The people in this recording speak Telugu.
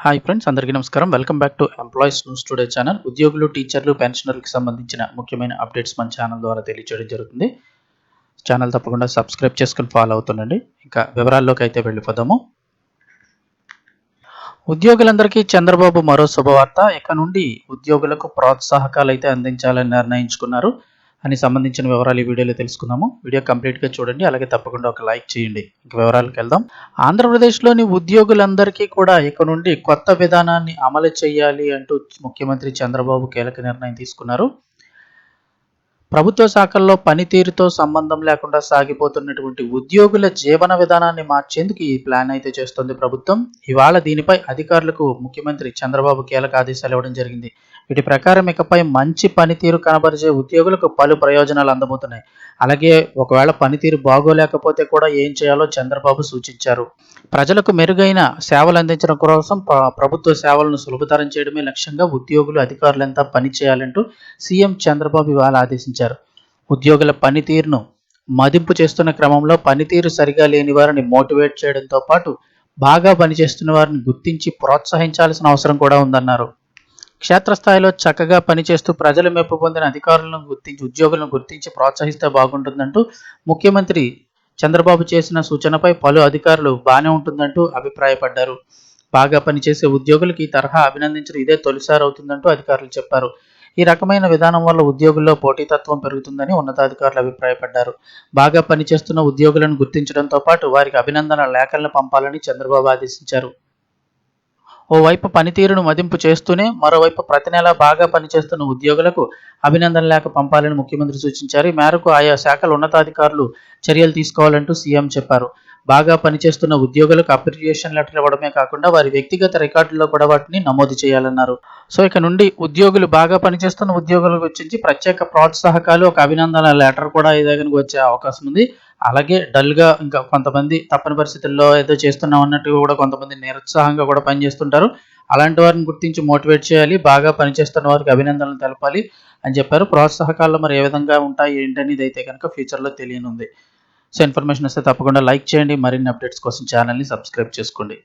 హాయ్ ఫ్రెండ్స్, అందరికీ నమస్కారం. Welcome back to employees news today channel. ఉద్యోగులు, టీచర్లు, పెన్షనర్లకు సంబంధించిన ముఖ్యమైన అప్డేట్స్ మన ఛానల్ ద్వారా తెలియజేయడం జరుగుతుంది. ఛానల్ తప్పకుండా సబ్స్క్రైబ్ చేసుకుని ఫాలో అవుతుండండి. ఇంకా వివరాల్లోకి అయితే వెళ్ళిపోదాము. ఉద్యోగులందరికీ చంద్రబాబు మరో శుభవార్త. ఇక నుండి ఉద్యోగులకు ప్రోత్సాహకాలు అయితే అందించాలని నిర్ణయించుకున్నారు అని సంబంధించిన వివరాలు ఈ వీడియోలో తెలుసుకుందాము. వీడియో కంప్లీట్గా చూడండి, అలాగే తప్పకుండా ఒక లైక్ చేయండి. ఇంక వివరాలకు వెళ్దాం. ఆంధ్రప్రదేశ్లోని ఉద్యోగులందరికీ కూడా ఇక నుండి కొత్త విధానాన్ని అమలు చేయాలి అంటూ ముఖ్యమంత్రి చంద్రబాబు కీలక నిర్ణయం తీసుకున్నారు. ప్రభుత్వ శాఖల్లో పనితీరుతో సంబంధం లేకుండా సాగిపోతున్నటువంటి ఉద్యోగుల జీవన విధానాన్ని మార్చేందుకు ఈ ప్లాన్ అయితే చేస్తుంది ప్రభుత్వం. ఇవాళ దీనిపై అధికారులకు ముఖ్యమంత్రి చంద్రబాబు కీలక ఆదేశాలు ఇవ్వడం జరిగింది. వీటి ప్రకారం ఇకపై మంచి పనితీరు కనబరిచే ఉద్యోగులకు పలు ప్రయోజనాలు అందబోతున్నాయి. అలాగే ఒకవేళ పనితీరు బాగోలేకపోతే కూడా ఏం చేయాలో చంద్రబాబు సూచించారు. ప్రజలకు మెరుగైన సేవలు అందించడం కోసం ప్రభుత్వ సేవలను సులభతరం చేయడమే లక్ష్యంగా ఉద్యోగులు, అధికారులంతా పనిచేయాలంటూ సీఎం చంద్రబాబు ఇవాళ ఆదేశించారు. ఉద్యోగుల పనితీరును మదింపు చేస్తున్న క్రమంలో పనితీరు సరిగా లేని వారిని మోటివేట్ చేయడంతో పాటు బాగా పనిచేస్తున్న వారిని గుర్తించి ప్రోత్సహించాల్సిన అవసరం కూడా ఉందన్నారు. క్షేత్రస్థాయిలో చక్కగా పనిచేస్తూ ప్రజల మెప్పు పొందిన అధికారులను గుర్తించి, ఉద్యోగులను గుర్తించి ప్రోత్సహిస్తే బాగుంటుందంటూ ముఖ్యమంత్రి చంద్రబాబు చేసిన సూచనపై పలు అధికారులు బాగానే ఉంటుందంటూ అభిప్రాయపడ్డారు. బాగా పనిచేసే ఉద్యోగులకు ఈ తరహా అభినందించడం ఇదే తొలిసారి అవుతుందంటూ అధికారులు చెప్పారు. ఈ రకమైన విధానం వల్ల ఉద్యోగుల్లో పోటీతత్వం పెరుగుతుందని ఉన్నతాధికారులు అభిప్రాయపడ్డారు. బాగా పనిచేస్తున్న ఉద్యోగులను గుర్తించడంతో పాటు వారికి అభినందన లేఖలను పంపాలని చంద్రబాబు ఆదేశించారు. ఓవైపు పనితీరును మదింపు చేస్తూనే మరోవైపు ప్రతి నెలా బాగా పనిచేస్తున్న ఉద్యోగులకు అభినందన లేఖ పంపాలని ముఖ్యమంత్రి సూచించారు. ఈ మేరకు ఆయా శాఖల ఉన్నతాధికారులు చర్యలు తీసుకోవాలంటూ సీఎం చెప్పారు. బాగా పనిచేస్తున్న ఉద్యోగులకు అప్రిసియేషన్ లెటర్ ఇవ్వడమే కాకుండా వారి వ్యక్తిగత రికార్డుల్లో కూడా వాటిని నమోదు చేయాలన్నారు. సో ఇక నుండి ఉద్యోగులు, బాగా పనిచేస్తున్న ఉద్యోగులకు వచ్చి ప్రత్యేక ప్రోత్సాహకాలు, ఒక అభినందన లెటర్ కూడా ఏదైనా వచ్చే అవకాశం ఉంది. అలాగే డల్గా ఇంకా కొంతమంది తప్పని పరిస్థితుల్లో ఏదో చేస్తున్నాం అన్నట్టు కూడా కొంతమంది నిరుత్సాహంగా కూడా పనిచేస్తుంటారు. అలాంటి వారిని గుర్తించి మోటివేట్ చేయాలి, బాగా పనిచేస్తున్న వారికి అభినందనలు తెలపాలి అని చెప్పారు. ప్రోత్సాహకాలు మరి ఏ విధంగా ఉంటాయి ఏంటనేది అయితే కనుక ఫ్యూచర్లో తెలియనుంది. సో ఇన్ఫర్మేషన్ వస్తే తప్పకుండా లైక్ చేయండి. మరిన్ని అప్డేట్స్ కోసం ఛానల్ని సబ్స్క్రైబ్ చేసుకోండి.